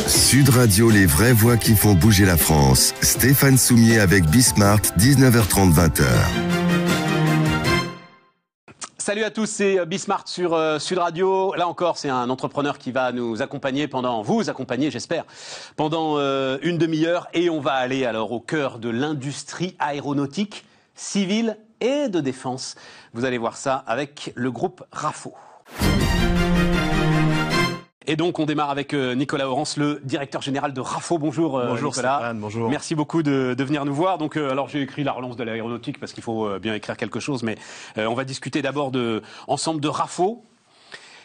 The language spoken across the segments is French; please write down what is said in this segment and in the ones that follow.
Sud Radio, les vraies voix qui font bouger la France. Stéphane Soumier avec Bismart, 19h30, 20h. Salut à tous, c'est Bismart sur Sud Radio. Là encore, c'est un entrepreneur qui va nous accompagner vous accompagner, j'espère, pendant une demi-heure. Et on va aller alors au cœur de l'industrie aéronautique, civile et de défense. Vous allez voir ça avec le groupe Rafo. Et donc, on démarre avec Nicolas Orens, le directeur général de Rafo. Bonjour, bonjour Nicolas. Stéphane, bonjour. Merci beaucoup de venir nous voir. Donc, alors j'ai écrit la relance de l'aéronautique parce qu'il faut bien écrire quelque chose, mais on va discuter d'abord ensemble de Rafo,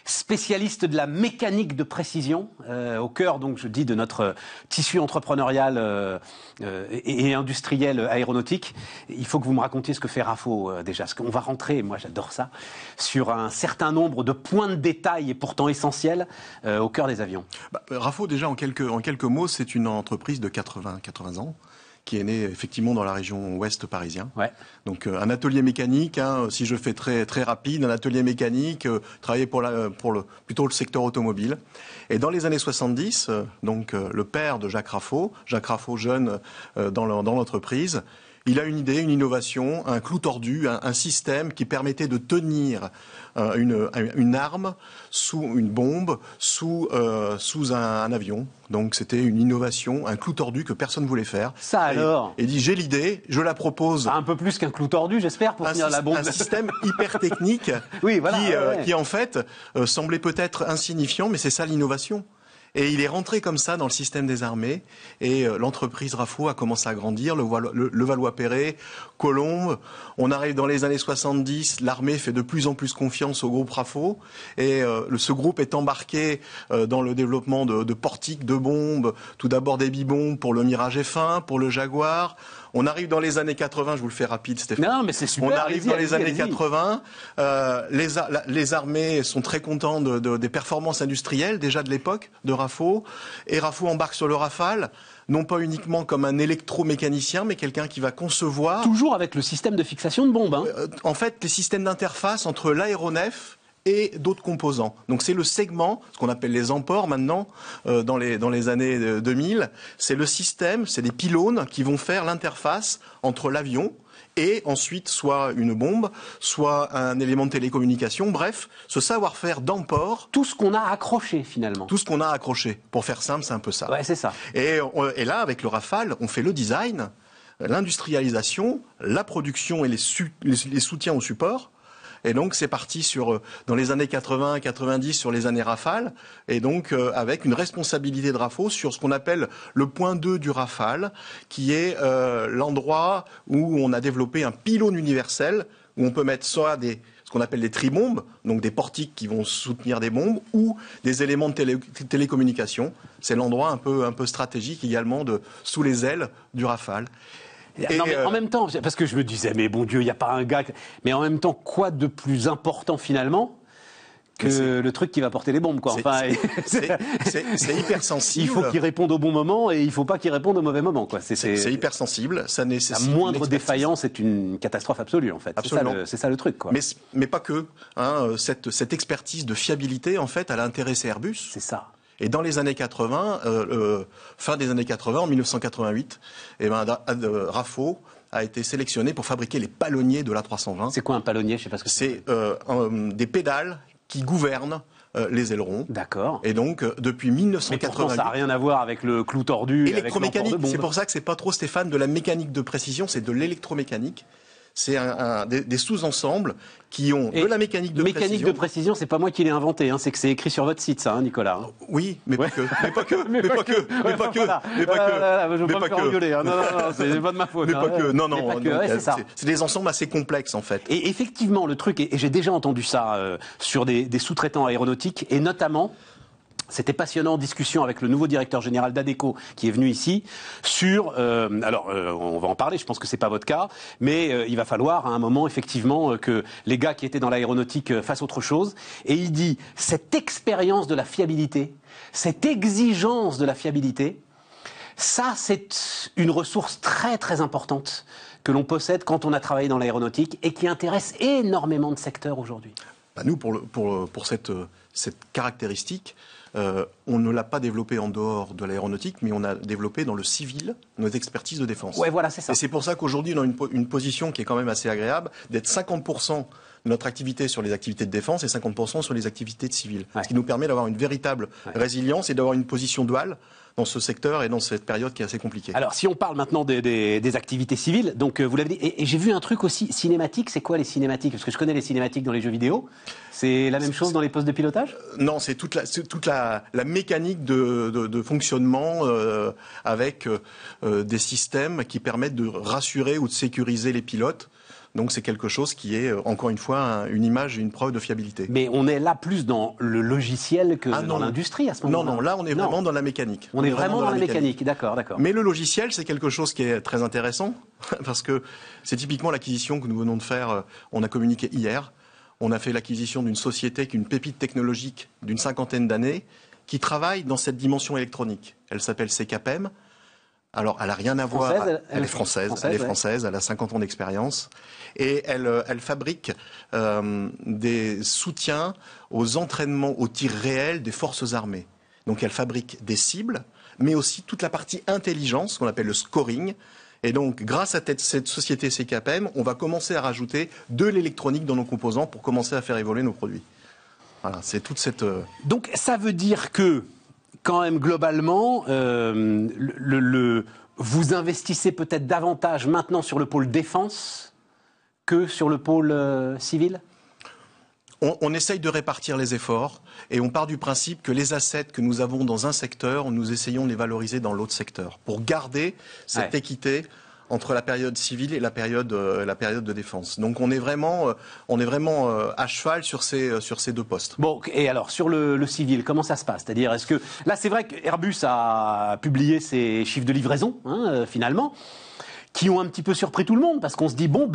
spécialiste de la mécanique de précision, au cœur, donc je dis, de notre tissu entrepreneurial et industriel aéronautique. Il faut que vous me racontiez ce que fait Rafo déjà, parce qu'on va rentrer, moi j'adore ça, sur un certain nombre de points de détail et pourtant essentiels au cœur des avions. Rafo, déjà en quelques mots, c'est une entreprise de 80 ans qui est née effectivement dans la région ouest parisien. Ouais. Donc un atelier mécanique, si je fais très rapide, un atelier mécanique, travaillé plutôt le secteur automobile. Et dans les années 70, le père de Jacques Rafo jeune dans l'entreprise, il a une idée, une innovation, un clou tordu, un système qui permettait de tenir une arme une bombe sous un avion. Donc c'était une innovation, un clou tordu que personne ne voulait faire. Ça alors. Et dit, j'ai l'idée, je la propose. Un peu plus qu'un clou tordu, j'espère, pour tenir la bombe. Un système hyper technique oui, voilà, qui en fait semblait peut-être insignifiant, mais c'est ça l'innovation. Et il est rentré comme ça dans le système des armées et l'entreprise Rafo a commencé à grandir, le Valois-Perret, Colombes. On arrive dans les années 70, l'armée fait de plus en plus confiance au groupe Rafo et ce groupe est embarqué dans le développement de portiques, de bombes, tout d'abord des bibombes pour le Mirage F1, pour le Jaguar. On arrive dans les années 80, je vous le fais rapide Stéphane. Non, mais c'est super. On arrive dans les années 80, les armées sont très contents des performances industrielles déjà de l'époque de Rafo, et Rafo embarque sur le Rafale, non pas uniquement comme un électromécanicien, mais quelqu'un qui va concevoir... Toujours avec le système de fixation de bombes. En fait, les systèmes d'interface entre l'aéronef et d'autres composants. Donc c'est le segment, ce qu'on appelle les emports maintenant, dans les années 2000. C'est le système, c'est des pylônes qui vont faire l'interface entre l'avion et ensuite soit une bombe, soit un élément de télécommunication. Bref, ce savoir-faire d'emport. Tout ce qu'on a accroché finalement. Tout ce qu'on a accroché. Pour faire simple, c'est un peu ça. Ouais, c'est ça. Et là, avec le Rafale, on fait le design, l'industrialisation, la production et les soutiens au support. Et donc c'est parti dans les années 80, 90 sur les années Rafale, et donc avec une responsabilité de Rafo sur ce qu'on appelle le point 2 du Rafale, qui est l'endroit où on a développé un pylône universel, où on peut mettre soit ce qu'on appelle des tribombes, donc des portiques qui vont soutenir des bombes, ou des éléments de télécommunication. C'est l'endroit un peu stratégique également sous les ailes du Rafale. Non, mais en même temps, parce que je me disais, mais bon Dieu, il n'y a pas un gars... Mais en même temps, quoi de plus important finalement que le truc qui va porter les bombes, quoi. C'est hyper sensible. Il faut qu'il réponde au bon moment et il ne faut pas qu'il réponde au mauvais moment, quoi. C'est hyper sensible. Ça nécessite la moindre défaillance est une catastrophe absolue, en fait. C'est ça le truc, quoi. Mais pas que. Cette expertise de fiabilité, en fait, elle a intéressé Airbus. C'est ça. Et dans les années 80, fin des années 80, en 1988, Rafo a été sélectionné pour fabriquer les palonniers de l'A320. C'est quoi un palonnier? Je sais pas ce que c'est. C'est des pédales qui gouvernent les ailerons. D'accord. Et donc, depuis 1988... Mais pourtant, ça n'a rien à voir avec le clou tordu. Électromécanique, c'est pour ça que c'est pas trop, Stéphane, de la mécanique de précision, c'est de l'électromécanique. C'est des sous-ensembles qui ont de la mécanique de précision. Mécanique de précision, c'est pas moi qui l'ai inventé, c'est que c'est écrit sur votre site, ça, Nicolas. Oui, mais pas que. Mais pas que. Mais pas que. Mais pas que. Mais pas que. Je veux pas me faire engueuler. Non, c'est pas de ma faute. Mais pas que. Non. C'est des ensembles assez complexes, en fait. Et effectivement, le truc, et j'ai déjà entendu ça sur des sous-traitants aéronautiques, et notamment... C'était passionnant en discussion avec le nouveau directeur général d'Adecco qui est venu ici sur... on va en parler, je pense que c'est pas votre cas, mais il va falloir à un moment effectivement que les gars qui étaient dans l'aéronautique fassent autre chose. Et il dit, cette expérience de la fiabilité, cette exigence de la fiabilité, ça c'est une ressource très très importante que l'on possède quand on a travaillé dans l'aéronautique et qui intéresse énormément de secteurs aujourd'hui. Nous, pour cette caractéristique, on ne l'a pas développé en dehors de l'aéronautique, mais on a développé dans le civil nos expertises de défense. Ouais, voilà, c'est ça. Et c'est pour ça qu'aujourd'hui, on a une position qui est quand même assez agréable, d'être 50% de notre activité sur les activités de défense et 50% sur les activités de civil. Ouais. Ce qui nous permet d'avoir une véritable résilience et d'avoir une position duale dans ce secteur et dans cette période qui est assez compliquée. Alors, si on parle maintenant des activités civiles, donc vous l'avez dit, et j'ai vu un truc aussi cinématique. C'est quoi les cinématiques? Parce que je connais les cinématiques dans les jeux vidéo. C'est la même chose dans les postes de pilotage? Non, c'est toute la mécanique de fonctionnement avec des systèmes qui permettent de rassurer ou de sécuriser les pilotes. Donc c'est quelque chose qui est, encore une fois, une image et une preuve de fiabilité. Mais on est là plus dans le logiciel que dans l'industrie à ce moment-là. Non, là on est vraiment dans la mécanique. On est vraiment dans la mécanique, d'accord. Mais le logiciel, c'est quelque chose qui est très intéressant, parce que c'est typiquement l'acquisition que nous venons de faire, on a communiqué hier. On a fait l'acquisition d'une société qui est une pépite technologique d'une 50aine d'années, qui travaille dans cette dimension électronique. Elle s'appelle CKPEM. Alors, elle n'a rien à voir. Elle est française, elle a 50 ans d'expérience. Et elle fabrique des soutiens aux entraînements, aux tirs réels des forces armées. Donc, elle fabrique des cibles, mais aussi toute la partie intelligence, qu'on appelle le scoring. Et donc, grâce à cette société CKPEM, on va commencer à rajouter de l'électronique dans nos composants pour commencer à faire évoluer nos produits. Voilà, c'est toute cette... Donc, ça veut dire que quand même, globalement, vous investissez peut-être davantage maintenant sur le pôle défense que sur le pôle civil? On essaye de répartir les efforts et on part du principe que les assets que nous avons dans un secteur, nous essayons de les valoriser dans l'autre secteur pour garder cette équité entre la période civile et la période de défense. Donc on est vraiment à cheval sur ces deux postes. Bon, et alors sur le civil, comment ça se passe? C'est-à-dire, est-ce que là c'est vrai qu'Airbus a publié ses chiffres de livraison, finalement, qui ont un petit peu surpris tout le monde parce qu'on se dit bon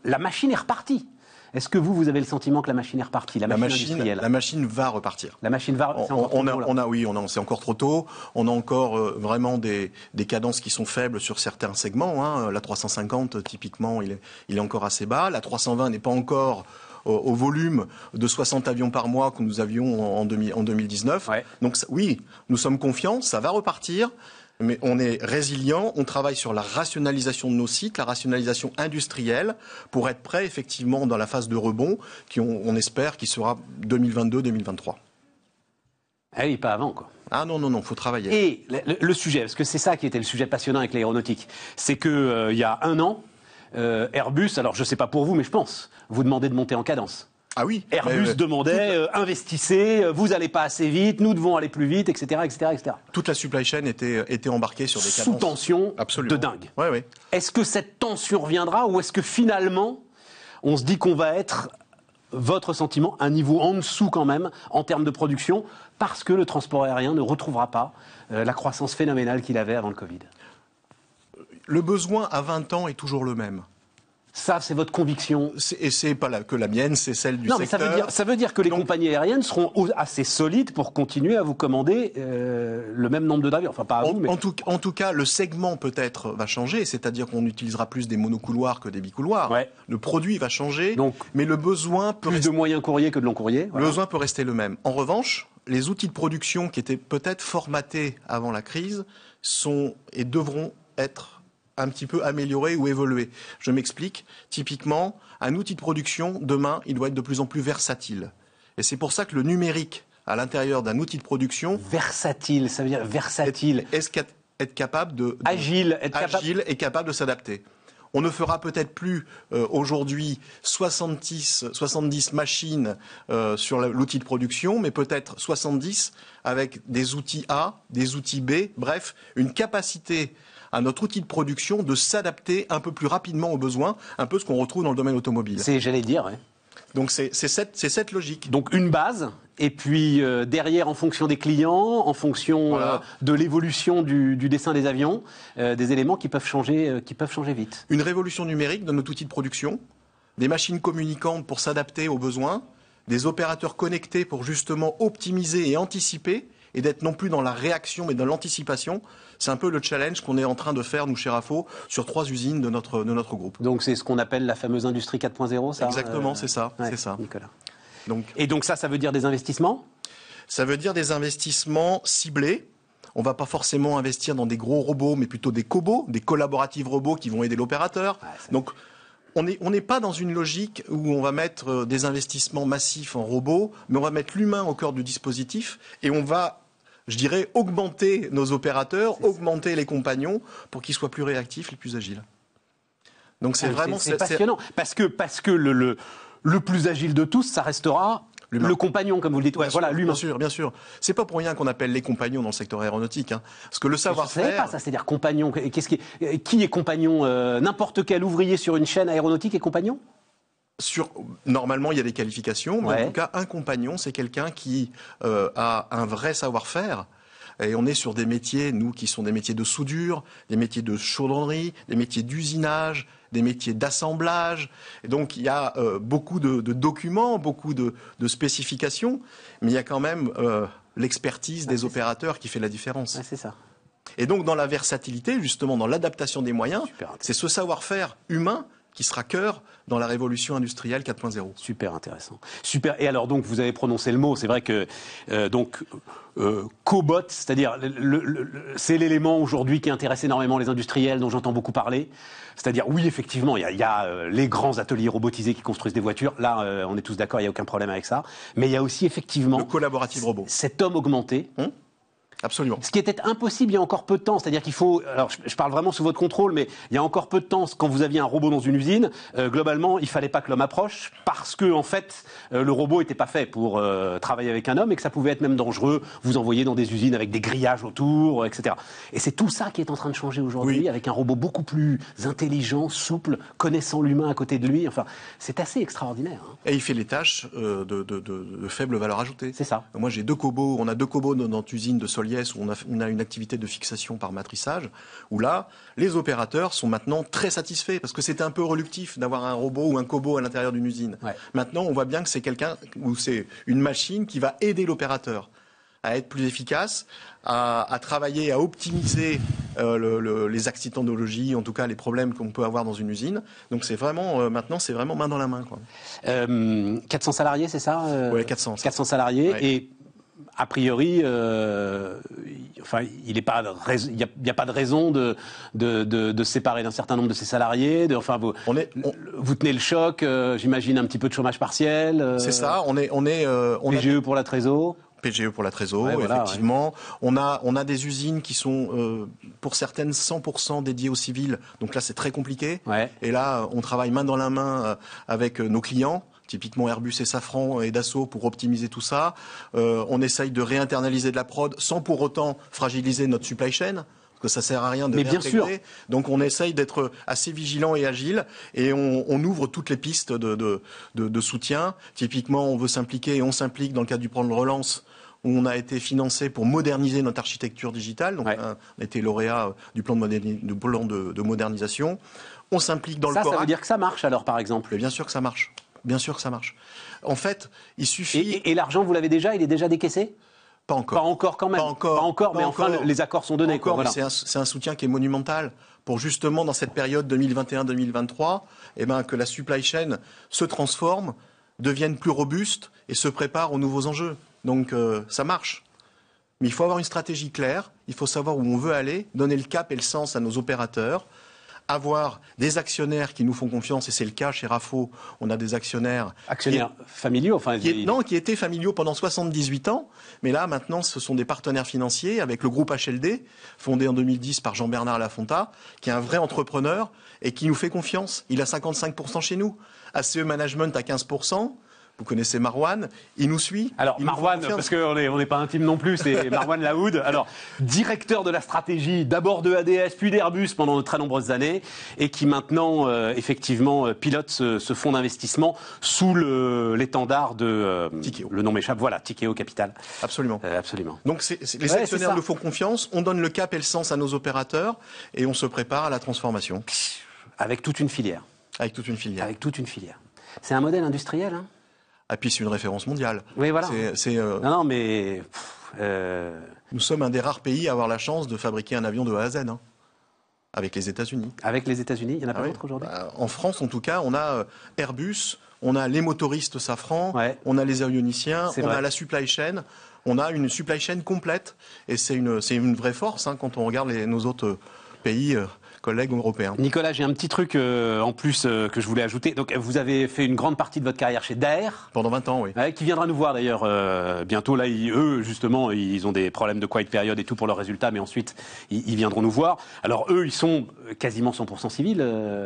la machine est repartie. Est-ce que vous avez le sentiment que la machine est repartie, la machine industrielle? La machine va repartir. La machine va. C'est encore trop tôt, c'est encore trop tôt. On a encore vraiment des cadences qui sont faibles sur certains segments. La 350, typiquement, il est encore assez bas. La 320 n'est pas encore au volume de 60 avions par mois que nous avions en 2019. Ouais. Donc oui, nous sommes confiants, ça va repartir. Mais on est résilient, on travaille sur la rationalisation de nos sites, la rationalisation industrielle, pour être prêt effectivement dans la phase de rebond, on espère qui sera 2022-2023. Ah oui, pas avant, quoi. Ah non, faut travailler. Et le sujet, parce que c'est ça qui était le sujet passionnant avec l'aéronautique, c'est que il y a un an, Airbus, alors je sais pas pour vous, mais je pense, vous demandez de monter en cadence. Ah oui. Airbus demandait, investissez, vous n'allez pas assez vite, nous devons aller plus vite, etc., etc., etc. Toute la supply chain était embarquée sur des cadences. Sous tension. Absolument. De dingue. Oui. Est-ce que cette tension reviendra ou est-ce que finalement, on se dit qu'on va être, votre sentiment, un niveau en dessous quand même, en termes de production, parce que le transport aérien ne retrouvera pas la croissance phénoménale qu'il avait avant le Covid? Le besoin à 20 ans est toujours le même. Ça, c'est votre conviction. Et c'est pas que la mienne, c'est celle du secteur. Non, mais ça veut dire que les compagnies aériennes seront assez solides pour continuer à vous commander le même nombre d'avions. Enfin, pas à vous, mais... En tout cas, le segment peut-être va changer, c'est-à-dire qu'on utilisera plus des monocouloirs que des bicouloirs. Ouais. Le produit va changer, donc, mais le besoin peut plus de moyens courriers que de long courrier. Voilà. Le besoin peut rester le même. En revanche, les outils de production qui étaient peut-être formatés avant la crise sont et devront être un petit peu amélioré ou évolué. Je m'explique. Typiquement, un outil de production, demain, il doit être de plus en plus versatile. Et c'est pour ça que le numérique, à l'intérieur d'un outil de production... Versatile, ça veut dire versatile. Être capable Agile. Et capable de s'adapter. On ne fera peut-être plus aujourd'hui 70 machines sur l'outil de production, mais peut-être 70 avec des outils A, des outils B, bref, une capacité à notre outil de production de s'adapter un peu plus rapidement aux besoins, un peu ce qu'on retrouve dans le domaine automobile. J'allais dire, ouais. Donc c'est cette logique. Donc une base, et puis derrière, en fonction des clients, en fonction de l'évolution du dessin des avions, des éléments qui peuvent changer vite. Une révolution numérique de notre outil de production, des machines communicantes pour s'adapter aux besoins, des opérateurs connectés pour justement optimiser et anticiper, et d'être non plus dans la réaction mais dans l'anticipation. C'est un peu le challenge qu'on est en train de faire, nous, chez RAFO, sur 3 usines de notre groupe. Donc c'est ce qu'on appelle la fameuse industrie 4.0, ça? Exactement, c'est ça. Nicolas. Donc, et donc ça veut dire des investissements? Ça veut dire des investissements ciblés. On ne va pas forcément investir dans des gros robots, mais plutôt des cobots, des collaborative robots qui vont aider l'opérateur. Donc, on n'est pas dans une logique où on va mettre des investissements massifs en robots, mais on va mettre l'humain au cœur du dispositif et on va, je dirais, augmenter nos opérateurs, augmenter les compagnons pour qu'ils soient plus réactifs et plus agiles. Donc c'est passionnant parce que le plus agile de tous, ça restera le compagnon, comme vous le dites. Ouais, voilà, l'humain. Bien sûr. C'est pas pour rien qu'on appelle les compagnons dans le secteur aéronautique, hein. Parce que le savoir-faire. Je savais pas ça, c'est-à-dire compagnon. Qui est compagnon n'importe quel ouvrier sur une chaîne aéronautique est compagnon. Normalement, il y a des qualifications, mais en tout cas, un compagnon, c'est quelqu'un qui a un vrai savoir-faire. Et on est sur des métiers, nous, qui sont des métiers de soudure, des métiers de chaudronnerie, des métiers d'usinage, des métiers d'assemblage. Et donc, il y a beaucoup de documents, beaucoup de spécifications, mais il y a quand même l'expertise des opérateurs qui fait la différence. Ouais, c'est ça. Et donc, dans la versatilité, justement, dans l'adaptation des moyens, c'est ce savoir-faire humain qui sera cœur dans la révolution industrielle 4.0. Super intéressant. Super. Et alors, donc, vous avez prononcé le mot. C'est vrai que, cobot, c'est-à-dire, c'est l'élément aujourd'hui qui intéresse énormément les industriels, dont j'entends beaucoup parler. C'est-à-dire, oui, effectivement, il y a les grands ateliers robotisés qui construisent des voitures. Là, on est tous d'accord, il n'y a aucun problème avec ça. Mais il y a aussi, effectivement, le collaborative robot. Cet homme augmenté. Absolument. Ce qui était impossible il y a encore peu de temps, c'est-à-dire qu'il faut, alors je parle vraiment sous votre contrôle, mais il y a encore peu de temps, quand vous aviez un robot dans une usine, globalement, il fallait pas que l'homme approche, parce que en fait, le robot était pas fait pour travailler avec un homme et que ça pouvait être même dangereux. Vous envoyez dans des usines avec des grillages autour, etc. Et c'est tout ça qui est en train de changer aujourd'hui, avec un robot beaucoup plus intelligent, souple, connaissant l'humain à côté de lui. Enfin, c'est assez extraordinaire. Hein. Et il fait les tâches de faible valeur ajoutée. C'est ça. Moi, j'ai 2 cobots. On a 2 cobots dans notre usine de Soliès où on a une activité de fixation par matrissage, où là, les opérateurs sont maintenant très satisfaits, parce que c'était un peu reluctif d'avoir un robot ou un cobot à l'intérieur d'une usine. Ouais. Maintenant, on voit bien que c'est quelqu'un, ou c'est une machine qui va aider l'opérateur à être plus efficace, à travailler, à optimiser les accidentologies, en tout cas les problèmes qu'on peut avoir dans une usine. Donc c'est vraiment, maintenant, c'est vraiment main dans la main, quoi. 400 salariés, c'est ça Oui, 400. 400 salariés, ouais. Et a priori, enfin, il n'y a pas de raison de se séparer d'un certain nombre de ses salariés. Vous tenez le choc, j'imagine un petit peu de chômage partiel. C'est ça. PGE pour la Trésor. PGE pour la Trésor, ouais, voilà, effectivement. Ouais. On a des usines qui sont, pour certaines, 100% dédiées aux civils. Donc là, c'est très compliqué. Ouais. Et là, on travaille main dans la main avec nos clients. Typiquement Airbus et Safran et Dassault pour optimiser tout ça. On essaye de réinternaliser de la prod sans pour autant fragiliser notre supply chain, parce que ça sert à rien de réintégrer. Donc on essaye d'être assez vigilant et agile et on ouvre toutes les pistes de soutien. Typiquement, on veut s'impliquer et on s'implique dans le cadre du plan de relance où on a été financé pour moderniser notre architecture digitale. Donc on a été lauréat du plan de modernisation. On s'implique dans le CORAC. Ça veut dire que ça marche alors, par exemple? Et bien sûr que ça marche. Bien sûr que ça marche. En fait, il suffit... Et l'argent, vous l'avez déjà? Il est déjà décaissé? Pas encore. Pas encore quand même. Pas encore, mais enfin, les accords sont donnés. Encore, voilà. C'est un soutien qui est monumental pour justement, dans cette période 2021-2023, que la supply chain se transforme, devienne plus robuste et se prépare aux nouveaux enjeux. Donc, ça marche. Mais il faut avoir une stratégie claire, il faut savoir où on veut aller, donner le cap et le sens à nos opérateurs, avoir des actionnaires qui nous font confiance, et c'est le cas chez Rafo, on a des actionnaires... Actionnaires familiaux, enfin... qui étaient familiaux pendant 78 ans, mais là, maintenant, ce sont des partenaires financiers avec le groupe HLD, fondé en 2010 par Jean-Bernard Lafonta, qui est un vrai entrepreneur et qui nous fait confiance. Il a 55% chez nous. ACE Management à 15%. Vous connaissez Marwan, il nous suit. Alors Marwan, parce qu'on n'est pas intime non plus, c'est Marwan Laoud. Alors directeur de la stratégie, d'abord de ADS, puis d'Airbus pendant de très nombreuses années, et qui maintenant effectivement pilote ce fonds d'investissement sous l'étendard de Tikeo. Le nom m'échappe. Voilà, Tikeo Capital. Absolument. Absolument. Donc les actionnaires nous font confiance, on donne le cap et le sens à nos opérateurs, et on se prépare à la transformation. Avec toute une filière. Avec toute une filière. Avec toute une filière. C'est un modèle industriel, hein. Et puis c'est une référence mondiale. Oui, voilà. Non, mais... Nous sommes un des rares pays à avoir la chance de fabriquer un avion de A à Z, hein, avec les États-Unis. Avec les États-Unis, il n'y en a pas d'autres aujourd'hui ? En France, en tout cas, on a Airbus, on a les motoristes Safran, on a les avionniciens, on a la supply chain. On a une supply chain complète et c'est une vraie force quand on regarde nos autres pays collègues européens. Nicolas, j'ai un petit truc en plus que je voulais ajouter. Donc, vous avez fait une grande partie de votre carrière chez Daher. Pendant 20 ans, oui. Qui viendra nous voir d'ailleurs bientôt. Là, eux, justement, ils ont des problèmes de quiet period et tout pour leurs résultats, mais ensuite, ils viendront nous voir. Alors, eux, ils sont quasiment 100% civils,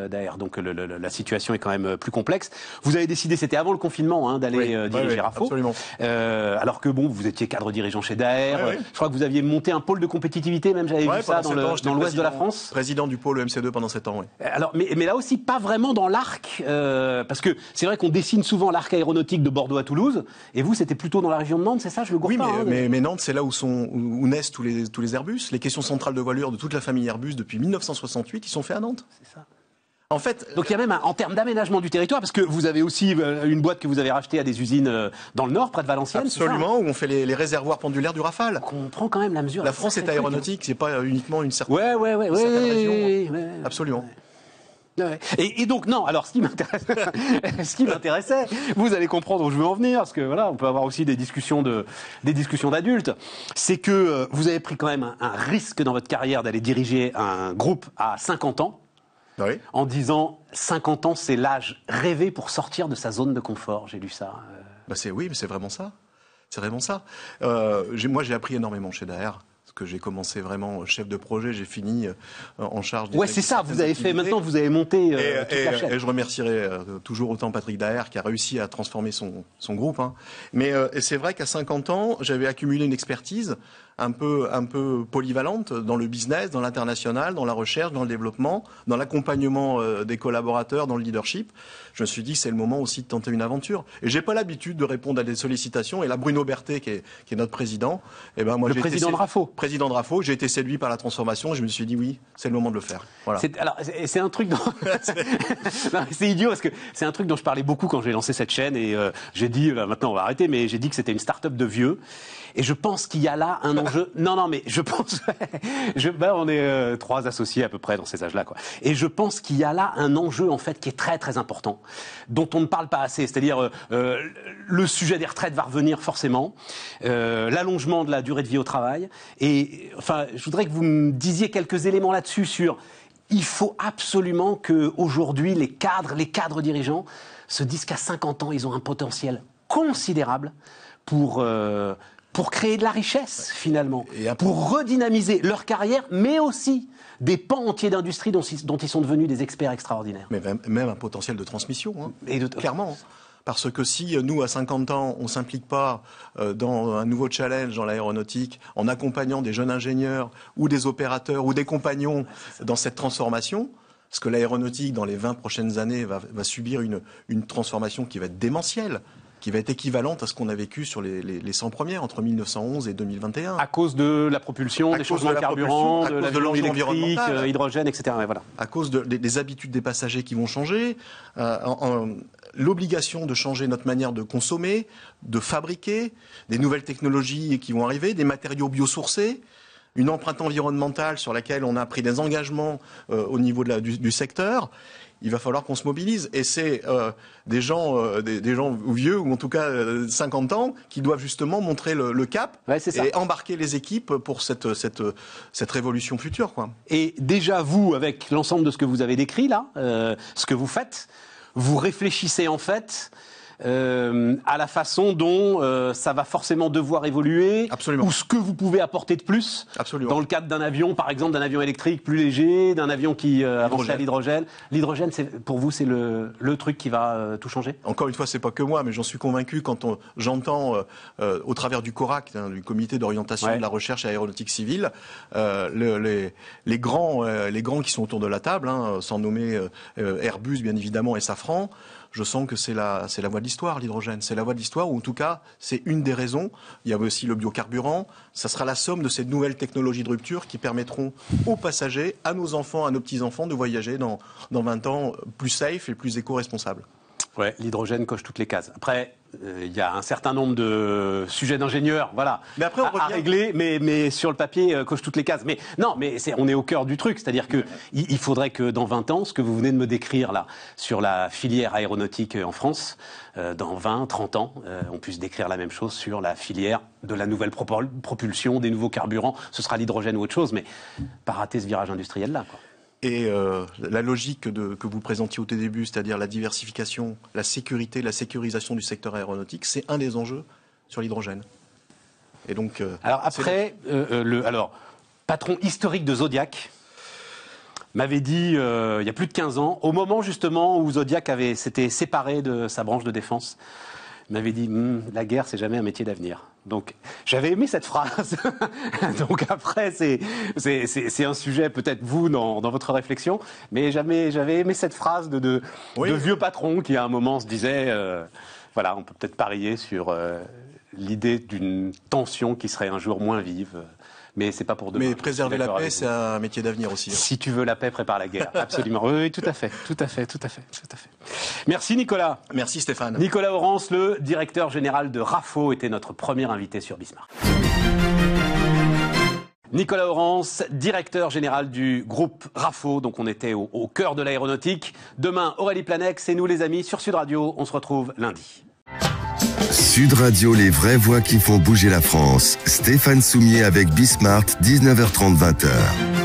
Daher. Donc, la situation est quand même plus complexe. Vous avez décidé, c'était avant le confinement, d'aller diriger Rafo. Absolument. Alors que, bon, vous étiez cadre dirigeant chez Daher. Je crois que vous aviez monté un pôle de compétitivité, même j'avais vu ça dans l'ouest de la France. Président du pôle MC2 pendant 7 ans, oui. Alors, mais là aussi, pas vraiment dans l'arc, parce que c'est vrai qu'on dessine souvent l'arc aéronautique de Bordeaux à Toulouse, et vous, c'était plutôt dans la région de Nantes, c'est ça? Je le gourre pas. Mais Nantes, c'est là où naissent tous les Airbus. Les questions centrales de voilure de toute la famille Airbus depuis 1968, ils sont faits à Nantes. C'est ça. En fait, donc il y a même en termes d'aménagement du territoire, parce que vous avez aussi une boîte que vous avez rachetée à des usines dans le nord, près de Valenciennes. Absolument, où on fait les réservoirs pendulaires du Rafale. Donc on prend quand même la mesure. La France est aéronautique, c'est pas uniquement une certaine, région. Absolument. Ouais. Et donc non, alors ce qui m'intéressait, vous allez comprendre où je veux en venir, parce que voilà, on peut avoir aussi des discussions d'adultes, c'est que vous avez pris quand même un risque dans votre carrière d'aller diriger un groupe à 50 ans. Oui. En disant 50 ans, c'est l'âge rêvé pour sortir de sa zone de confort. J'ai lu ça. Oui, mais c'est vraiment ça. C'est vraiment ça. Moi, j'ai appris énormément chez Daher. Que j'ai commencé vraiment chef de projet, j'ai fini en charge des... Ouais, c'est ça, vous avez fait, maintenant vous avez monté toute la chaîne. Et je remercierai toujours autant Patrick Daher qui a réussi à transformer son groupe. Mais c'est vrai qu'à 50 ans, j'avais accumulé une expertise un peu polyvalente dans le business, dans l'international, dans la recherche, dans le développement, dans l'accompagnement des collaborateurs, dans le leadership. Je me suis dit que c'est le moment aussi de tenter une aventure. Et j'ai pas l'habitude de répondre à des sollicitations. Et là, Bruno Berthet, qui est notre président, moi, le président de Rafo. Président de Rafo, j'ai été séduit par la transformation. Je me suis dit oui, c'est le moment de le faire. Voilà. C'est un truc dont... c'est idiot parce que c'est un truc dont je parlais beaucoup quand j'ai lancé cette chaîne et j'ai dit, maintenant on va arrêter, mais j'ai dit que c'était une start-up de vieux. Et je pense qu'il y a là un enjeu. Non, mais je pense. On est 3 associés à peu près dans ces âges-là, quoi. Et je pense qu'il y a là un enjeu en fait qui est très très important, dont on ne parle pas assez. C'est-à-dire le sujet des retraites va revenir forcément, l'allongement de la durée de vie au travail. Et enfin, je voudrais que vous me disiez quelques éléments là-dessus sur. Il faut absolument que aujourd'hui les cadres dirigeants se disent qu'à 50 ans ils ont un potentiel considérable pour créer de la richesse, finalement, pour redynamiser leur carrière, mais aussi des pans entiers d'industrie dont ils sont devenus des experts extraordinaires. Mais même un potentiel de transmission, clairement. Parce que si nous, à 50 ans, on ne s'implique pas dans un nouveau challenge dans l'aéronautique, en accompagnant des jeunes ingénieurs ou des opérateurs ou des compagnons dans cette transformation, parce que l'aéronautique, dans les 20 prochaines années, va subir une transformation qui va être démentielle, qui va être équivalente à ce qu'on a vécu sur les 100 premières, entre 1911 et 2021. À cause de la propulsion, des changements de carburant, de l'avion électrique, hydrogène, etc. Voilà. À cause des habitudes des passagers qui vont changer, l'obligation de changer notre manière de consommer, de fabriquer, des nouvelles technologies qui vont arriver, des matériaux biosourcés, une empreinte environnementale sur laquelle on a pris des engagements au niveau du secteur. Il va falloir qu'on se mobilise. Et c'est des gens vieux, ou en tout cas 50 ans, qui doivent justement montrer le cap et embarquer les équipes pour cette révolution future, quoi. Et déjà, vous, avec l'ensemble de ce que vous avez décrit là, ce que vous faites, vous réfléchissez en fait à la façon dont ça va forcément devoir évoluer. Absolument. Ou ce que vous pouvez apporter de plus. Absolument. Dans le cadre d'un avion, par exemple, d'un avion électrique plus léger, d'un avion qui avance à l'hydrogène. L'hydrogène, pour vous, c'est le truc qui va tout changer? Encore une fois, c'est pas que moi, mais j'en suis convaincu quand j'entends au travers du CORAC, du Comité d'orientation de la recherche aéronautique civile, les grands qui sont autour de la table, sans nommer Airbus bien évidemment et Safran. Je sens que c'est la voie de l'histoire, l'hydrogène. C'est la voie de l'histoire, ou en tout cas, c'est une des raisons. Il y a aussi le biocarburant. Ça sera la somme de ces nouvelles technologies de rupture qui permettront aux passagers, à nos enfants, à nos petits-enfants, de voyager dans 20 ans plus safe et plus éco-responsable. Ouais, l'hydrogène coche toutes les cases. Après, il y a un certain nombre de sujets d'ingénieurs, voilà, mais après, à régler, mais sur le papier, coche toutes les cases. Mais non, mais on est au cœur du truc, c'est-à-dire que il faudrait que dans 20 ans, ce que vous venez de me décrire là, sur la filière aéronautique en France, dans 20, 30 ans, on puisse décrire la même chose sur la filière de la nouvelle propulsion, des nouveaux carburants, ce sera l'hydrogène ou autre chose, mais pas rater ce virage industriel là, quoi. Et la logique que vous présentiez au tout début, c'est-à-dire la diversification, la sécurité, la sécurisation du secteur aéronautique, c'est un des enjeux sur l'hydrogène. Et donc, alors après, patron historique de Zodiac m'avait dit, il y a plus de 15 ans, au moment justement où Zodiac s'était séparé de sa branche de défense, il m'avait dit, la guerre, c'est jamais un métier d'avenir. Donc, j'avais aimé cette phrase. Donc après, c'est un sujet, peut-être vous, dans votre réflexion, mais j'avais aimé cette phrase de vieux patron qui, à un moment, se disait, voilà, on peut peut-être parier sur l'idée d'une tension qui serait un jour moins vive. Mais c'est pas pour demain. Mais préserver la paix, c'est un métier d'avenir aussi. Si tu veux la paix, prépare la guerre. Absolument. Oui, tout à fait. Merci Nicolas. Merci Stéphane. Nicolas Orance, le directeur général de RAFO, était notre premier invité sur Bismart. Nicolas Orance, directeur général du groupe RAFO. Donc on était au cœur de l'aéronautique. Demain, Aurélie Planex et nous les amis sur Sud Radio. On se retrouve lundi. Sud Radio, les vraies voix qui font bouger la France. Stéphane Soumier avec Bismart, 19h30, 20h.